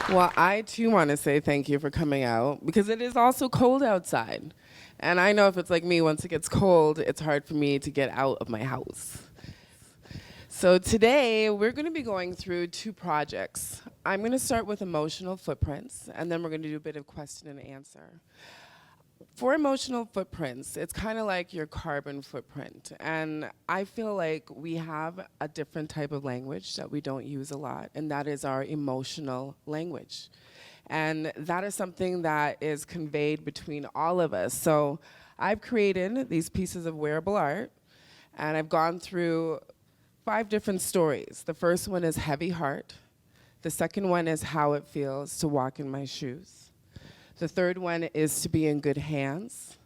Well, I too want to say thank you for coming out because it is also cold outside. And I know if it's like me, once it gets cold, it's hard for me to get out of my house. So today, we're going to be going through two projects. I'm going to start with emotional footprints, and then we're going to do a bit of question and answer. For emotional footprints, it's kind of like your carbon footprint. And I feel like we have a different type of language that we don't use a lot, and that is our emotional language. And that is something that is conveyed between all of us. So I've created these pieces of wearable art, and I've gone through 5 different stories. The first one is Heavy Heart. The second one is How It Feels to Walk in My Shoes. The third one is To Be in Good Hands.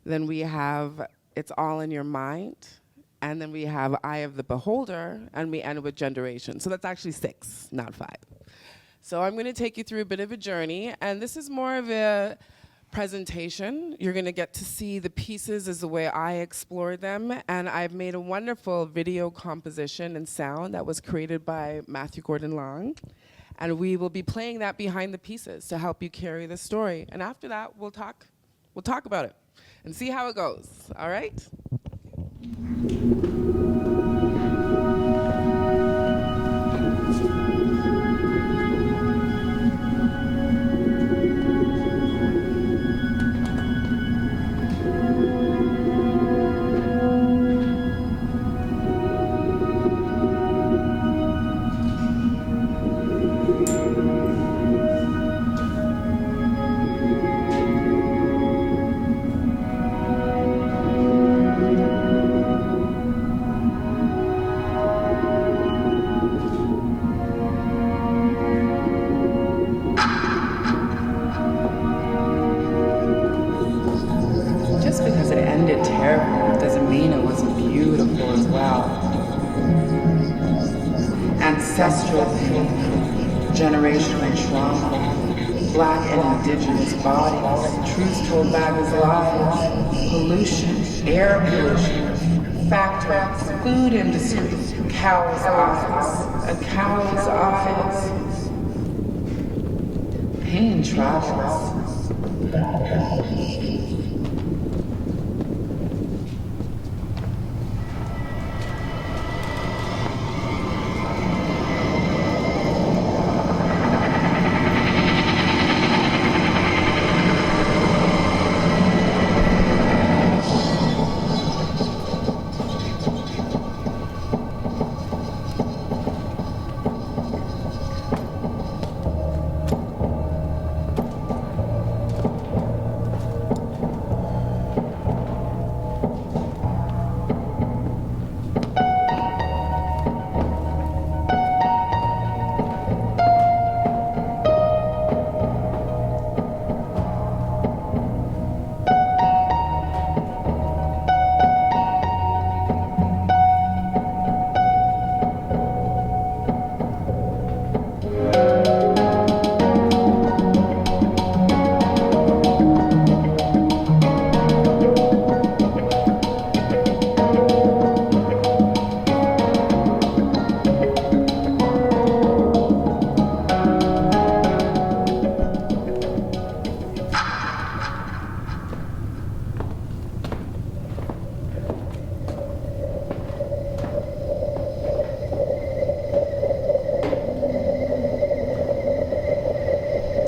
Then we have It's All in Your Mind. And then we have Eye of the Beholder, and we end with Generation. So that's actually 6, not 5. So I'm gonna take you through a bit of a journey, and this is more of a presentation. You're gonna get to see the pieces as the way I explore them, and I've made a wonderful video composition and sound that was created by Matthew Gordon Long. And we will be playing that behind the pieces to help you carry the story. And after that, we'll talk about it and see how it goes, all right? Just because it ended terrible doesn't mean it wasn't beautiful as well. Ancestral pain, generational trauma, Black and indigenous bodies, truths told back as lies, pollution, air pollution, factories, food industry, cow's eyes, a cow's eyes. Pain travels.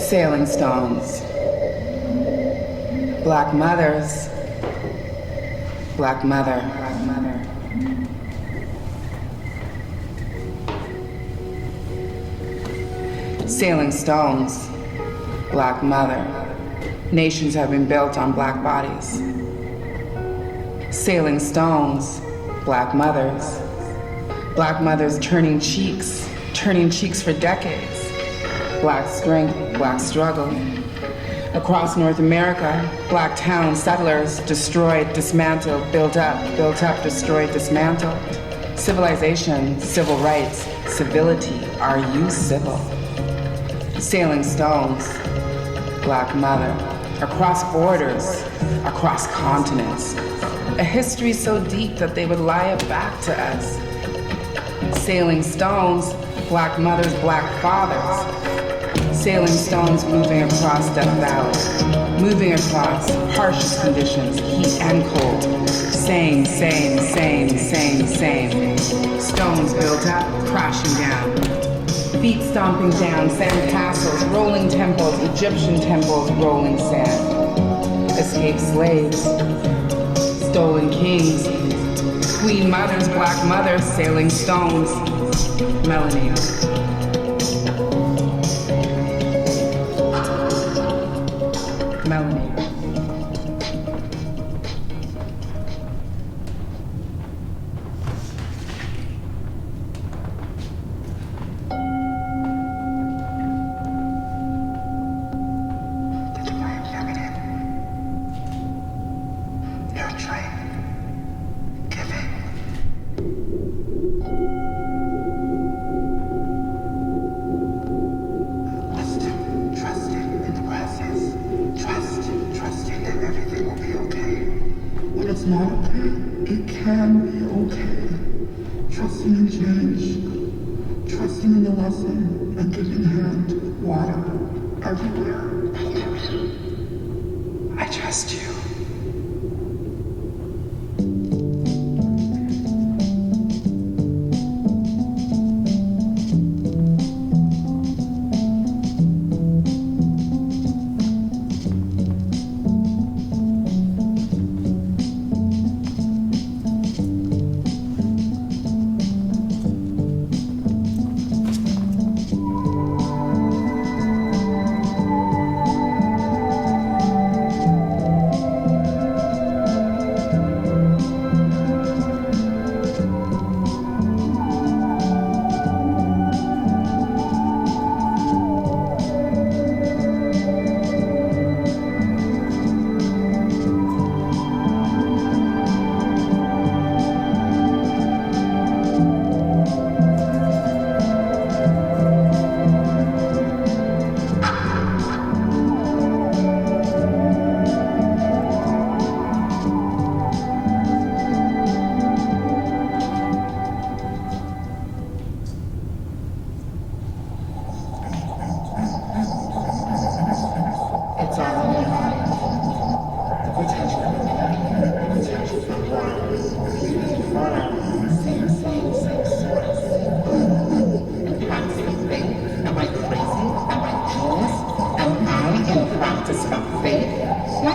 Sailing stones, Black mothers, Black mother, Black mother. Sailing stones, Black mother. Nations have been built on Black bodies. Sailing stones, Black mothers. Black mothers turning cheeks for decades. Black strength, Black struggle. Across North America, Black towns, settlers, destroyed, dismantled, built up, destroyed, dismantled. Civilization, civil rights, civility, are you civil? Sailing stones, Black mother. Across borders, across continents. A history so deep that they would lie it back to us. Sailing stones, Black mothers, Black fathers. Sailing stones moving across Death Valley, moving across harshest conditions, heat and cold. Same, same, same, same, same. Stones built up, crashing down. Feet stomping down, sand castles, rolling temples, Egyptian temples, rolling sand. Escaped slaves, stolen kings, queen mothers, black mothers, sailing stones. Melanie. Melanie. Not okay. It can be okay. Trusting in change, trusting in the lesson, and giving hand, water, everywhere. I trust you.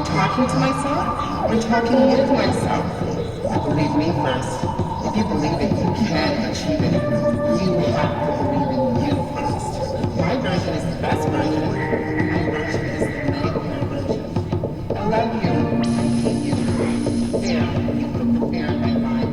Talking to myself or talking with myself? Believe me first. If you believe it, you can achieve it. You have to believe in you first. My version is the best version. My version is the nightmare version. I love you. I hate you. There, you put fear in my mind.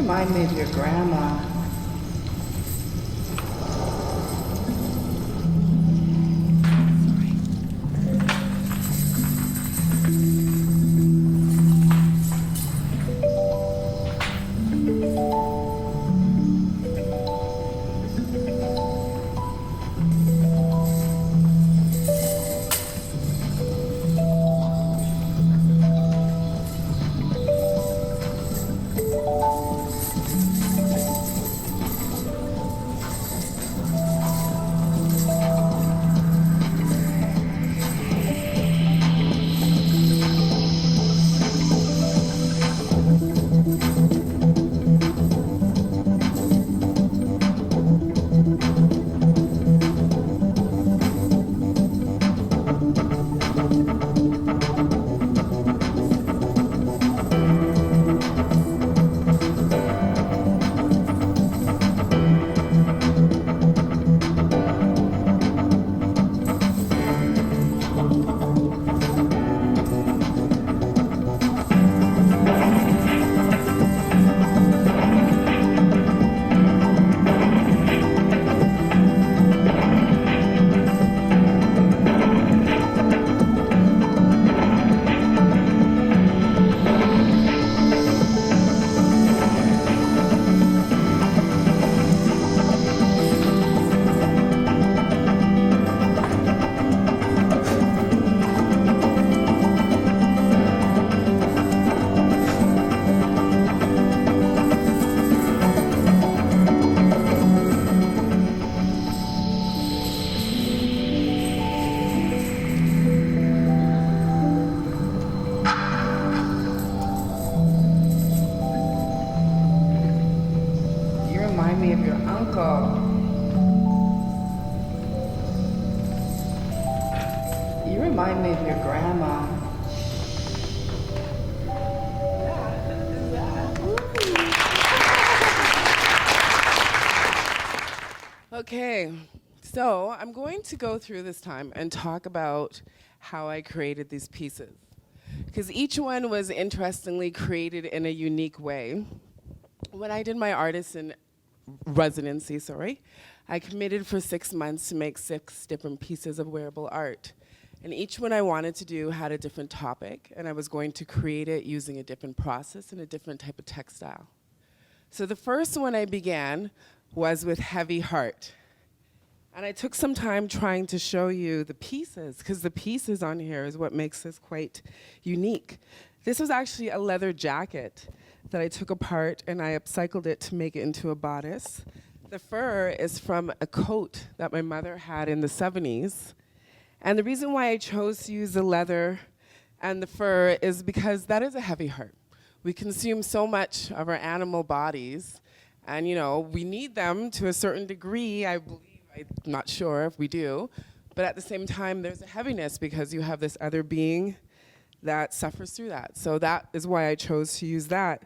remind me of your grandma. You remind me of your uncle. You remind me of your grandma. Okay, so I'm going to go through this time and talk about how I created these pieces. Because each one was interestingly created in a unique way. When I did my artist in residency, I committed for 6 months to make 6 different pieces of wearable art. And each one I wanted to do had a different topic, and I was going to create it using a different process and a different type of textile. So the first one I began was with Heavy Heart. And I took some time trying to show you the pieces, because the pieces on here is what makes this quite unique. This was actually a leather jacket that I took apart and I upcycled it to make it into a bodice. The fur is from a coat that my mother had in the 70s. And the reason why I chose to use the leather and the fur is because that is a heavy heart. We consume so much of our animal bodies, and we need them to a certain degree, I believe. I'm not sure if we do, but at the same time, there's a heaviness because you have this other being that suffers through that. So that is why I chose to use that.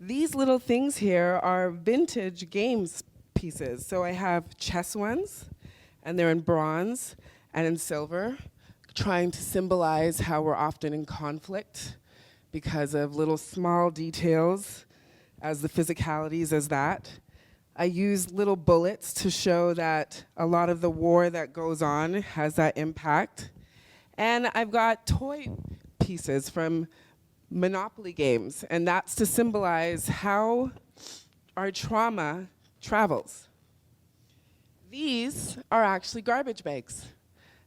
These little things here are vintage games pieces. So I have chess ones, and they're in bronze and in silver, trying to symbolize how we're often in conflict because of little small details as the physicalities as that. I use little bullets to show that a lot of the war that goes on has that impact. And I've got toy pieces from Monopoly games, and that's to symbolize how our trauma travels. These are actually garbage bags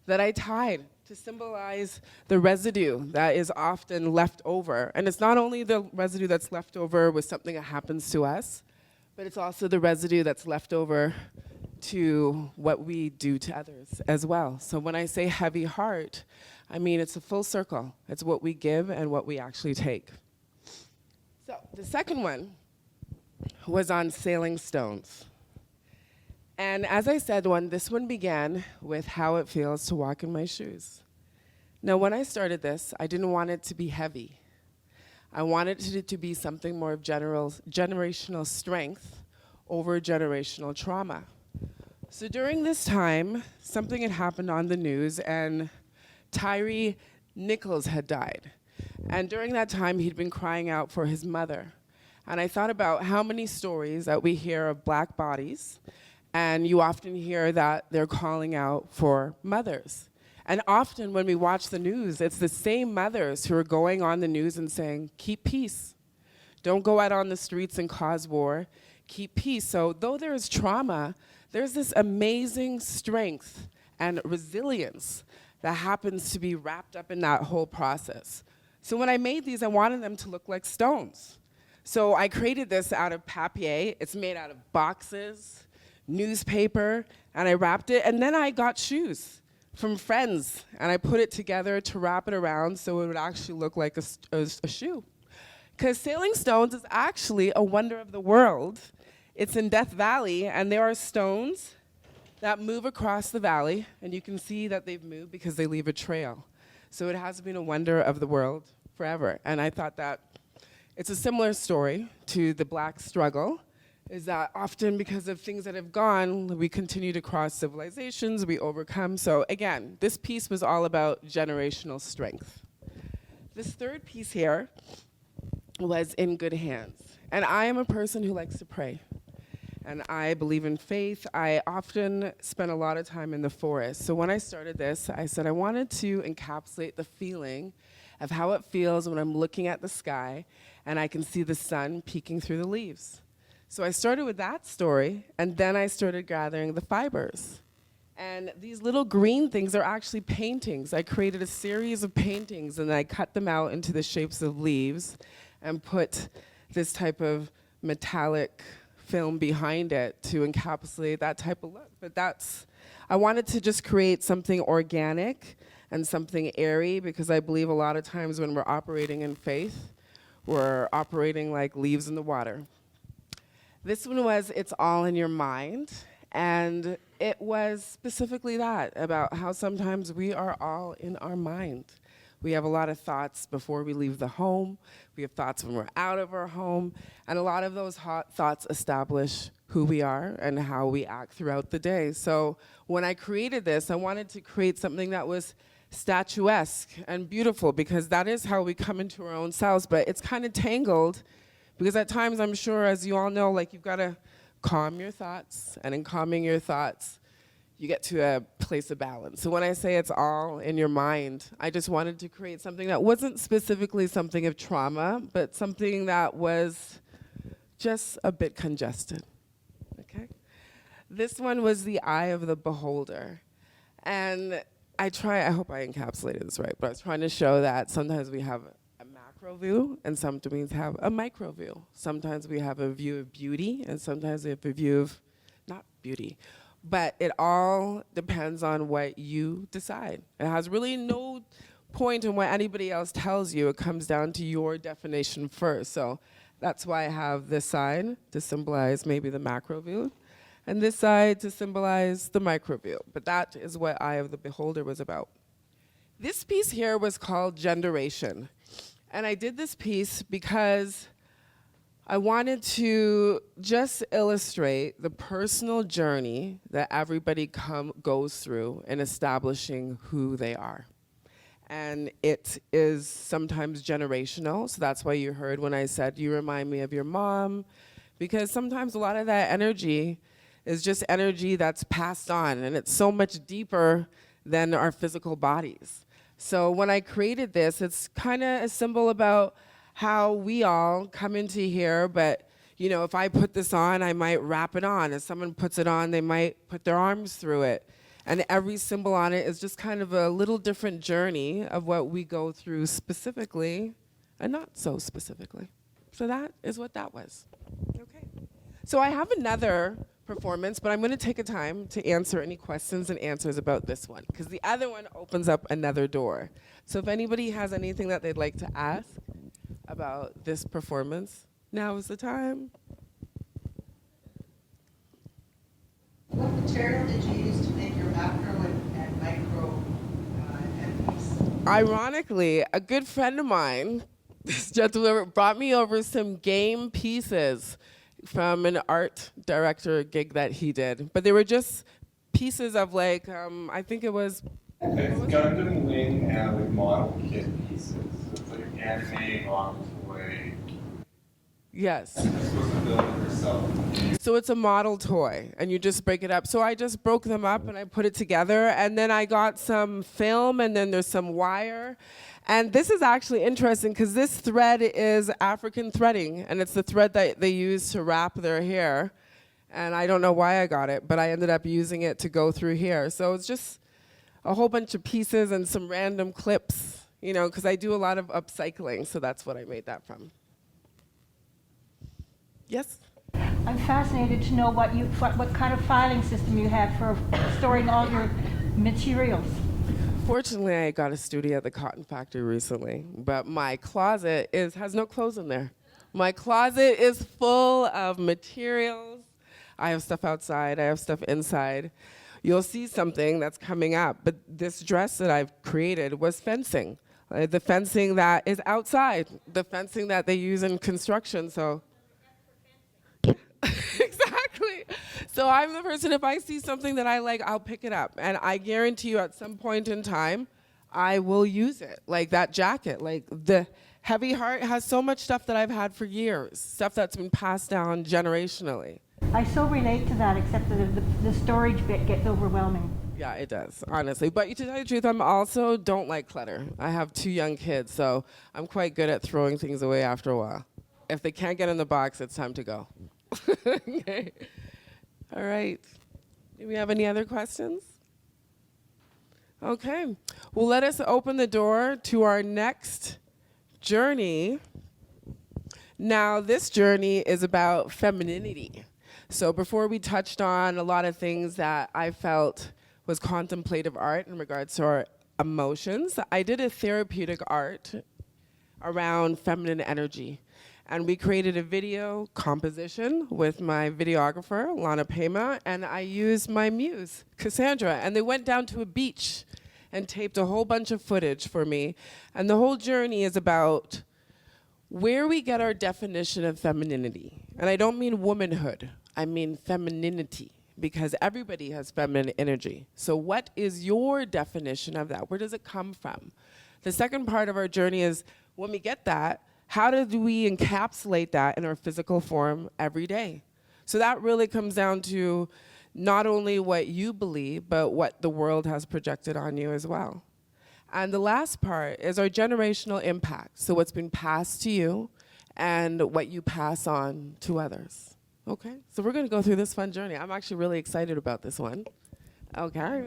that I tied to symbolize the residue that is often left over. And it's not only the residue that's left over with something that happens to us, but it's also the residue that's left over to what we do to others as well. So when I say heavy heart, I mean it's a full circle. It's what we give and what we actually take. So the second one was on sailing stones. And as I said, this one began with how it feels to walk in my shoes. Now, when I started this, I didn't want it to be heavy. I wanted it to be something more of generational strength over generational trauma. So during this time, something had happened on the news, and Tyre Nichols had died. And during that time, he'd been crying out for his mother. And I thought about how many stories that we hear of black bodies, and you often hear that they're calling out for mothers. And often when we watch the news, it's the same mothers who are going on the news and saying, keep peace. Don't go out on the streets and cause war. Keep peace. So though there is trauma, there's this amazing strength and resilience that happens to be wrapped up in that whole process. So when I made these, I wanted them to look like stones. So I created this out of papier. It's made out of boxes, newspaper, and I wrapped it. And then I got shoes from friends, and I put it together to wrap it around so it would actually look like a shoe. Because Sailing Stones is actually a wonder of the world. It's in Death Valley, and there are stones that move across the valley, and you can see that they've moved because they leave a trail. So it has been a wonder of the world forever. And I thought that it's a similar story to the Black struggle, is that often because of things that have gone, we continue to cross civilizations, we overcome. So again, this piece was all about generational strength. This third piece here was in good hands. And I am a person who likes to pray. And I believe in faith. I often spend a lot of time in the forest. So when I started this, I said I wanted to encapsulate the feeling of how it feels when I'm looking at the sky and I can see the sun peeking through the leaves. So I started with that story, and then I started gathering the fibers. And these little green things are actually paintings. I created a series of paintings, and I cut them out into the shapes of leaves and put this type of metallic film behind it to encapsulate that type of look. But I wanted to just create something organic and something airy, because I believe a lot of times when we're operating in faith, we're operating like leaves in the water. This one was It's All in Your Mind, and it was specifically that, about how sometimes we are all in our mind. We have a lot of thoughts before we leave the home. We have thoughts when we're out of our home. And a lot of those thoughts establish who we are and how we act throughout the day. So when I created this, I wanted to create something that was statuesque and beautiful, because that is how we come into our own selves. But it's kind of tangled, because at times, I'm sure, as you all know, like, you've got to calm your thoughts. And in calming your thoughts, you get to a place of balance. So when I say it's all in your mind, I just wanted to create something that wasn't specifically something of trauma, but something that was just a bit congested, okay? This one was The Eye of the Beholder. And I hope I encapsulated this right, but I was trying to show that sometimes we have a macro view and sometimes we have a micro view. Sometimes we have a view of beauty and sometimes we have a view of not beauty. But it all depends on what you decide. It has really no point in what anybody else tells you. It comes down to your definition first. So that's why I have this side to symbolize maybe the macro view, and this side to symbolize the micro view. But that is what Eye of the Beholder was about. This piece here was called Genderation. And I did this piece because I wanted to just illustrate the personal journey that everybody goes through in establishing who they are. And it is sometimes generational, so that's why you heard when I said, you remind me of your mom, because sometimes a lot of that energy is just energy that's passed on, and it's so much deeper than our physical bodies. So when I created this, it's kind of a symbol about how we all come into here, but you know, if I put this on, I might wrap it on. If someone puts it on, they might put their arms through it. And every symbol on it is just kind of a little different journey of what we go through specifically and not so specifically. So that is what that was. Okay. So I have another performance, but I'm going to take a time to answer any questions and answers about this one, because the other one opens up another door. So if anybody has anything that they'd like to ask about this performance, now is the time. What material did you use to make your macro and micro piece? Ironically, a good friend of mine, this gentleman, brought me over some game pieces from an art director gig that he did. But they were just pieces of like, I think it was... It's Gundam Wing like model kit pieces. So it's like anime, model toy. Yes. You're supposed to build it yourself. So it's a model toy, and you just break it up. So I just broke them up and I put it together, and then I got some film, and then there's some wire. And this is actually interesting because this thread is African threading, and it's the thread that they use to wrap their hair. And I don't know why I got it, but I ended up using it to go through here. So it's just a whole bunch of pieces and some random clips, you know, because I do a lot of upcycling, so that's what I made that from. Yes? I'm fascinated to know what kind of filing system you have for storing all your materials. Fortunately, I got a studio at the Cotton Factory recently, but my closet has no clothes in there. My closet is full of materials. I have stuff outside, I have stuff inside. You'll see something that's coming up, but this dress that I've created was fencing. The fencing that is outside, the fencing that they use in construction, so. Exactly. So I'm the person, if I see something that I like, I'll pick it up. And I guarantee you at some point in time, I will use it. Like that jacket, like the Heavy Heart has so much stuff that I've had for years, stuff that's been passed down generationally. I so relate to that, except that the storage bit gets overwhelming. Yeah, it does, honestly. But to tell you the truth, I'm also don't like clutter. I have 2 young kids, so I'm quite good at throwing things away after a while. If they can't get in the box, it's time to go. Okay. All right. Do we have any other questions? Okay. Well, let us open the door to our next journey. Now, this journey is about femininity. So before we touched on a lot of things that I felt was contemplative art in regards to our emotions, I did a therapeutic art around feminine energy. And we created a video composition with my videographer, Lana Pema, and I used my muse, Cassandra. And they went down to a beach and taped a whole bunch of footage for me. And the whole journey is about where we get our definition of femininity. And I don't mean womanhood, I mean femininity, because everybody has feminine energy. So what is your definition of that? Where does it come from? The second part of our journey is when we get that, how do we encapsulate that in our physical form every day? So that really comes down to not only what you believe, but what the world has projected on you as well. And the last part is our generational impact. So what's been passed to you and what you pass on to others. Okay, so we're gonna go through this fun journey. I'm actually really excited about this one. Okay.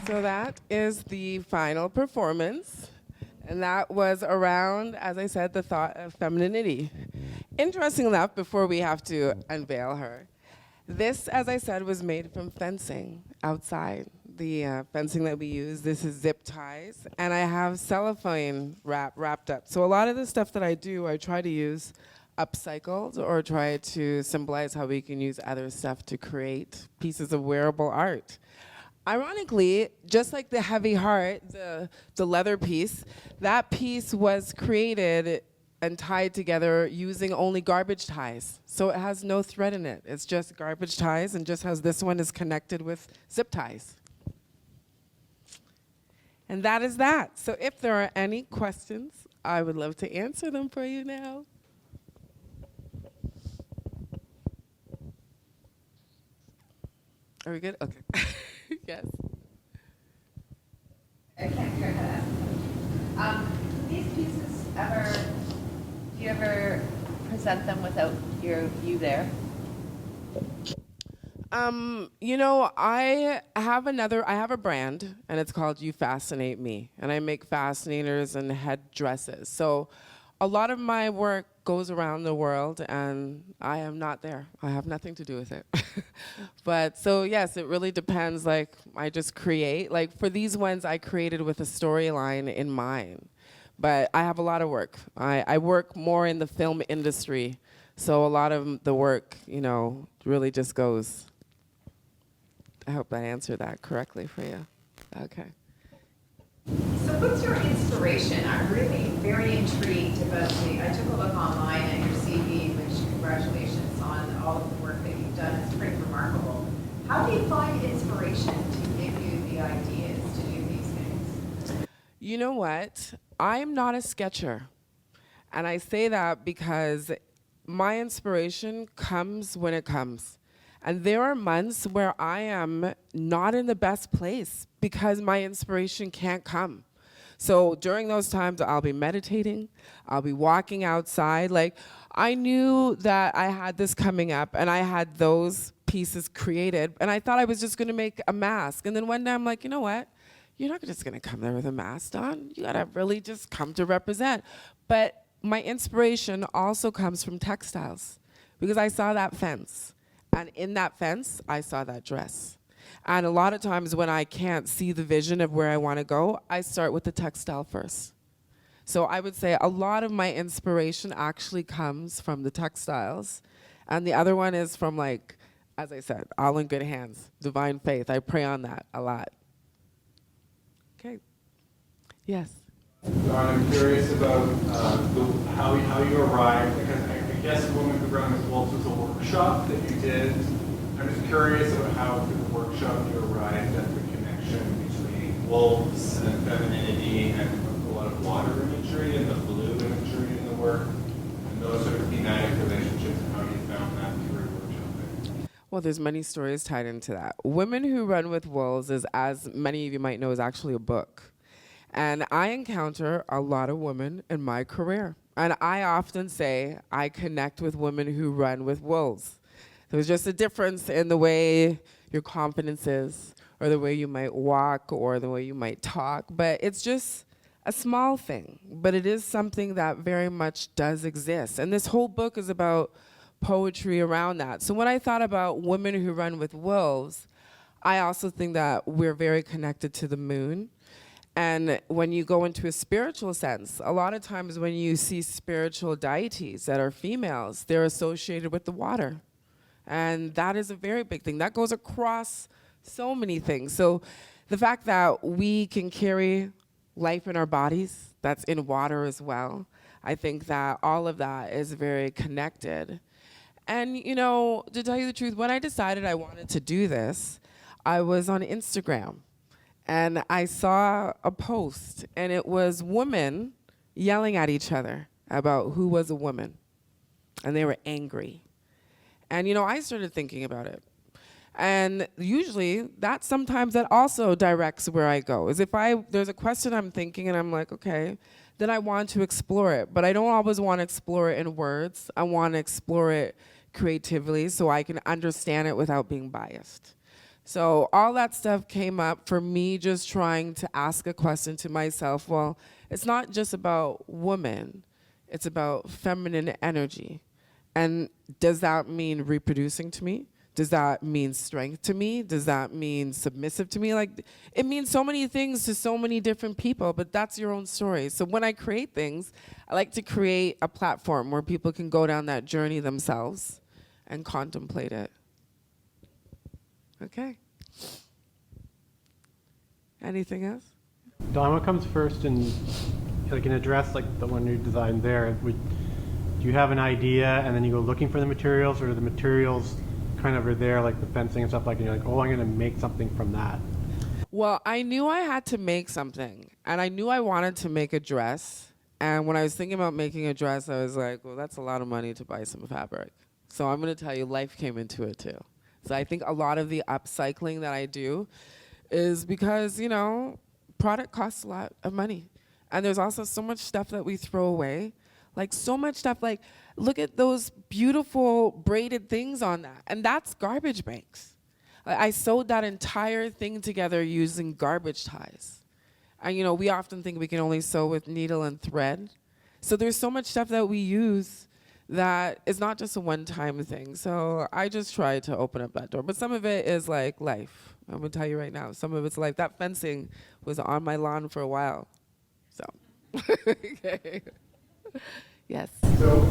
So that is the final performance. And that was around, as I said, the thought of femininity. Interesting enough, before we have to unveil her, this, as I said, was made from fencing outside. The fencing that we use, this is zip ties, and I have cellophane wrapped up. So a lot of the stuff that I do, I try to use upcycled or try to symbolize how we can use other stuff to create pieces of wearable art. Ironically, just like the heavy heart, the leather piece, that piece was created and tied together using only garbage ties. So it has no thread in it. It's just garbage ties, and just as this one is connected with zip ties. And that is that. So if there are any questions, I would love to answer them for you now. Are we good? Okay. Yes. I can't hear that. These pieces do you ever present them without you there? You know, I have a brand, and it's called You Fascinate Me, and I make fascinators and headdresses. So a lot of my work goes around the world, and I am not there. I have nothing to do with it. But so yes, it really depends. Like, I just create. Like, for these ones, I created with a storyline in mind. But I have a lot of work. I work more in the film industry, so a lot of the work, you know, really just goes. I hope I answered that correctly for you. Okay. So what's your inspiration? I'm really very intrigued about I took a look online at your CV, which congratulations on all of the work that you've done. It's pretty remarkable. How do you find inspiration to give you the ideas to do these things? You know what? I'm not a sketcher. And I say that because my inspiration comes when it comes. And there are months where I am not in the best place because my inspiration can't come. So during those times, I'll be meditating, I'll be walking outside. Like, I knew that I had this coming up, and I had those pieces created, and I thought I was just gonna make a mask. And then one day I'm like, you know what? You're not just gonna come there with a mask on. You gotta really just come to represent. But my inspiration also comes from textiles, because I saw that fence. And in that fence, I saw that dress. And a lot of times when I can't see the vision of where I want to go, I start with the textile first. So I would say a lot of my inspiration actually comes from the textiles. And the other one is from, like, as I said, all in good hands, divine faith. I pray on that a lot. Okay. Yes. I'm curious about how you arrived, because I guess Women Who Run with Wolves was a workshop that you did. I'm just curious about how through the workshop you arrived at the connection between wolves and femininity and a lot of water imagery and the blue imagery in the work, and those sort of thematic relationships, and how you found that through workshopping. Well, there's many stories tied into that. Women Who Run with Wolves is, as many of you might know, is actually a book. And I encounter a lot of women in my career. And I often say I connect with women who run with wolves. There's just a difference in the way your confidence is, or the way you might walk, or the way you might talk. But it's just a small thing. But it is something that very much does exist. And this whole book is about poetry around that. So when I thought about Women Who Run with Wolves, I also think that we're very connected to the moon. And when you go into a spiritual sense, a lot of times when you see spiritual deities that are females, they're associated with the water. And that is a very big thing. That goes across so many things. So the fact that we can carry life in our bodies, that's in water as well, I think that all of that is very connected. And, you know, to tell you the truth, when I decided I wanted to do this, I was on Instagram. And I saw a post, and it was women yelling at each other about who was a woman. And they were angry. And, you know, I started thinking about it. And usually, sometimes that also directs where I go. Is if there's a question I'm thinking, and I'm like, okay, then I want to explore it. But I don't always want to explore it in words. I want to explore it creatively so I can understand it without being biased. So all that stuff came up for me just trying to ask a question to myself. Well, it's not just about women, it's about feminine energy. And does that mean reproducing to me? Does that mean strength to me? Does that mean submissive to me? Like, it means so many things to so many different people, but that's your own story. So when I create things, I like to create a platform where people can go down that journey themselves and contemplate it. Okay. Anything else? Dawn, what comes first in like an address like the one you designed there? Do you have an idea and then you go looking for the materials, or are the materials kind of are there, like the fencing and stuff, like, and you're like, oh, I'm going to make something from that? Well, I knew I had to make something, and I knew I wanted to make a dress. And when I was thinking about making a dress, I was like, well, that's a lot of money to buy some fabric. So I'm going to tell you, life came into it too. So I think a lot of the upcycling that I do is because, you know, product costs a lot of money. And there's also so much stuff that we throw away. Like so much stuff, like look at those beautiful braided things on that. And that's garbage bags. I sewed that entire thing together using garbage ties. And you know, we often think we can only sew with needle and thread. So there's so much stuff that we use that is not just a one-time thing. So I just try to open up that door. But some of it is like life. I'm gonna tell you right now, some of it's life. That fencing was on my lawn for a while, so. Okay. Yes. So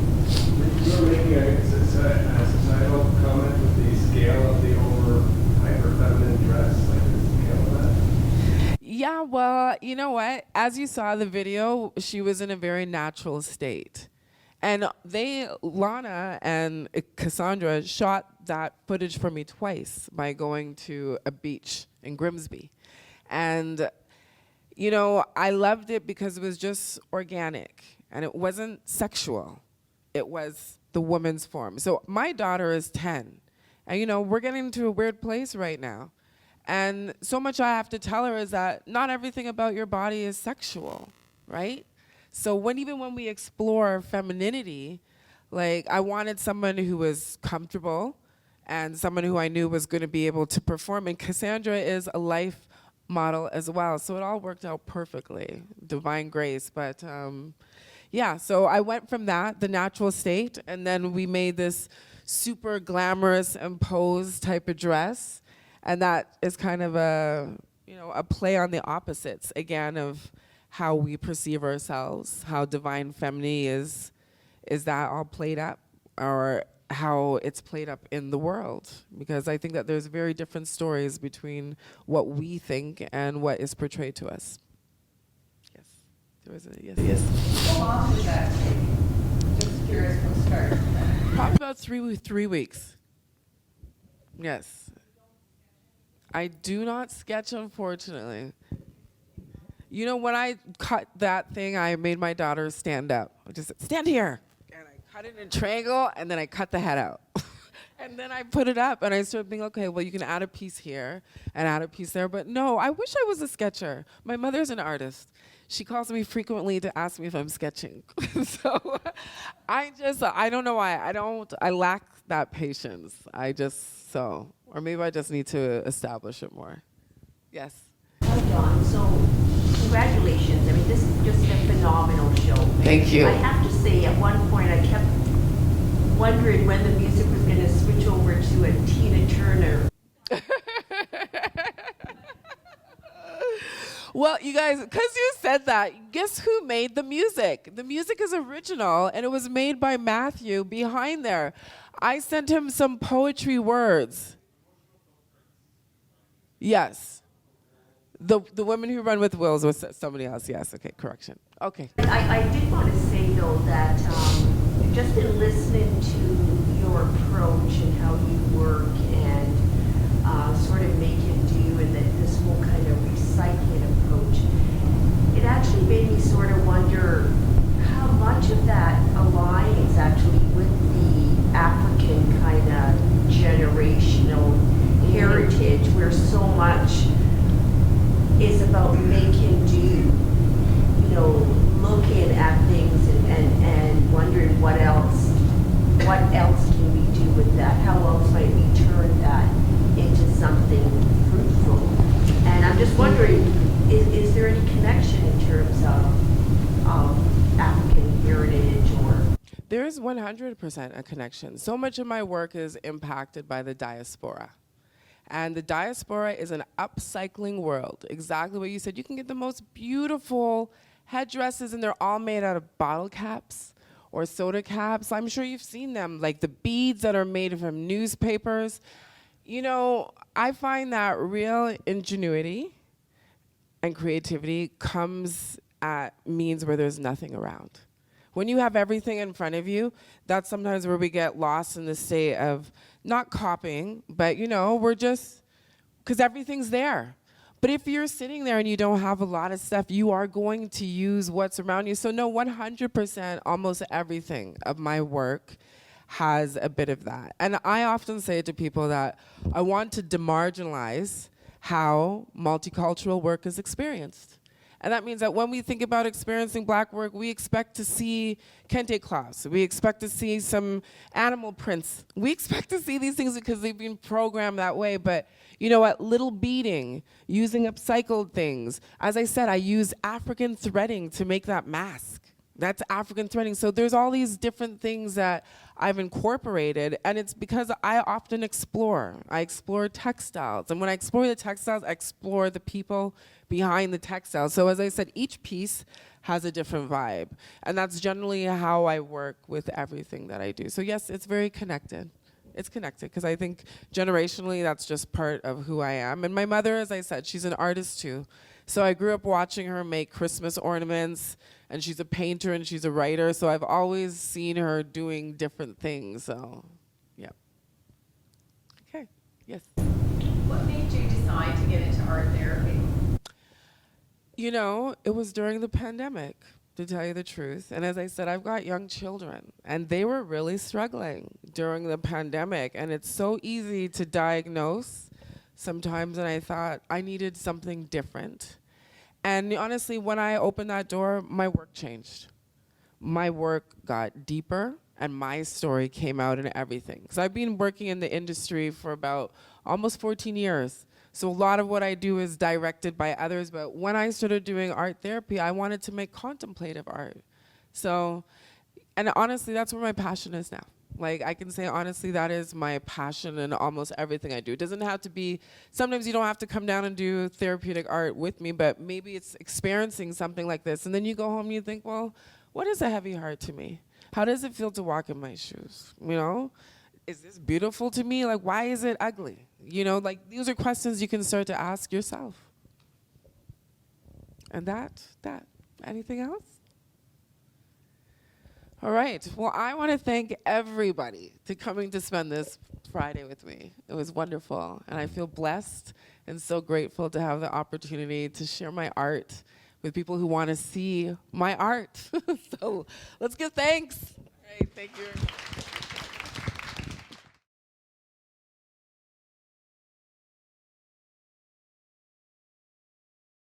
you were making a societal comment with the scale of the over hyper feminine dress, like the scale of that? Yeah, well, you know what? As you saw the video, she was in a very natural state. And Lana and Cassandra shot that footage for me twice by going to a beach in Grimsby. And, you know, I loved it because it was just organic. And it wasn't sexual. It was the woman's form. So my daughter is 10. And, you know, we're getting into a weird place right now. And so much I have to tell her is that not everything about your body is sexual, right? So even when we explore femininity, like I wanted someone who was comfortable and someone who I knew was going to be able to perform. And Cassandra is a life model as well. So it all worked out perfectly. Divine grace. But yeah, so I went from that, the natural state, and then we made this super glamorous and pose type of dress. And that is kind of a play on the opposites, again, of how we perceive ourselves, how divine feminine is that all played up, or how it's played up in the world. Because I think that there's very different stories between what we think and what is portrayed to us. Yes. There was a yes. Yes. How long did that take? Just curious from start to finish. Probably about three weeks. Yes. I do not sketch, unfortunately. You know, when I cut that thing, I made my daughter stand up. I just said, stand here. And I cut it in a triangle, and then I cut the head out. And then I put it up, and I started thinking, okay, well, you can add a piece here and add a piece there. But no, I wish I was a sketcher. My mother's an artist. She calls me frequently to ask me if I'm sketching. So I don't know why. I lack that patience. Or maybe I just need to establish it more. Yes. Hi, Dawn. So, congratulations. I mean, this is just a phenomenal show. Thank you. I have to say, at one point, I kept wondering when the music was going to switch over to a Tina Turner. Well, you guys, because you said that, guess who made the music? The music is original, and it was made by Matthew behind there. I sent him some poetry words. Yes. The Women Who Run with Wills was somebody else. Yes. Okay. Correction. Okay. I did want to say, though, that just in listening to your approach and how you work and sort of make it do and this whole kind of recycling approach, it actually made me sort of wonder how much of that aligns actually with the African kind of generational heritage, where so much is about making do, you know, looking at things and wondering what else can we do with that? How else might we turn that into something I'm just wondering, is there any connection in terms of African heritage or? There is 100% a connection. So much of my work is impacted by the diaspora. And the diaspora is an upcycling world. Exactly what you said. You can get the most beautiful headdresses, and they're all made out of bottle caps or soda caps. I'm sure you've seen them, like the beads that are made from newspapers. You know, I find that real ingenuity and creativity comes at means where there's nothing around. When you have everything in front of you, that's sometimes where we get lost in the state of not copying, but you know, we're just, because everything's there. But if you're sitting there and you don't have a lot of stuff, you are going to use what's around you. So no, 100%, almost everything of my work has a bit of that. And I often say to people that I want to demarginalize how multicultural work is experienced. And that means that when we think about experiencing black work, we expect to see kente cloths. We expect to see some animal prints. We expect to see these things because they've been programmed that way. But you know what? Little beading, using upcycled things. As I said, I use African threading to make that mask. That's African threading. So there's all these different things that I've incorporated, and it's because I often explore. I explore textiles, and when I explore the textiles, I explore the people behind the textiles. So as I said, each piece has a different vibe, and that's generally how I work with everything that I do. So yes, it's very connected. It's connected because I think generationally that's just part of who I am. And my mother, as I said, she's an artist too. So I grew up watching her make Christmas ornaments, and she's a painter and she's a writer. So I've always seen her doing different things. So, yeah. Okay, yes. What made you decide to get into art therapy? You know, it was during the pandemic, to tell you the truth. And as I said, I've got young children, and they were really struggling during the pandemic. And it's so easy to diagnose sometimes, and I thought I needed something different. And honestly, when I opened that door, my work changed. My work got deeper, and my story came out in everything. Because I've been working in the industry for about almost 14 years. So a lot of what I do is directed by others, but when I started doing art therapy, I wanted to make contemplative art. So, and honestly, that's where my passion is now. Like, I can say honestly, that is my passion in almost everything I do. It doesn't have to be, sometimes you don't have to come down and do therapeutic art with me, but maybe it's experiencing something like this, and then you go home and you think, well, what is a heavy heart to me? How does it feel to walk in my shoes, you know? Is this beautiful to me? Like, why is it ugly? You know, like, these are questions you can start to ask yourself. And that. Anything else? All right. Well, I want to thank everybody for coming to spend this Friday with me. It was wonderful. And I feel blessed and so grateful to have the opportunity to share my art with people who want to see my art. So let's give thanks. All right. Thank you.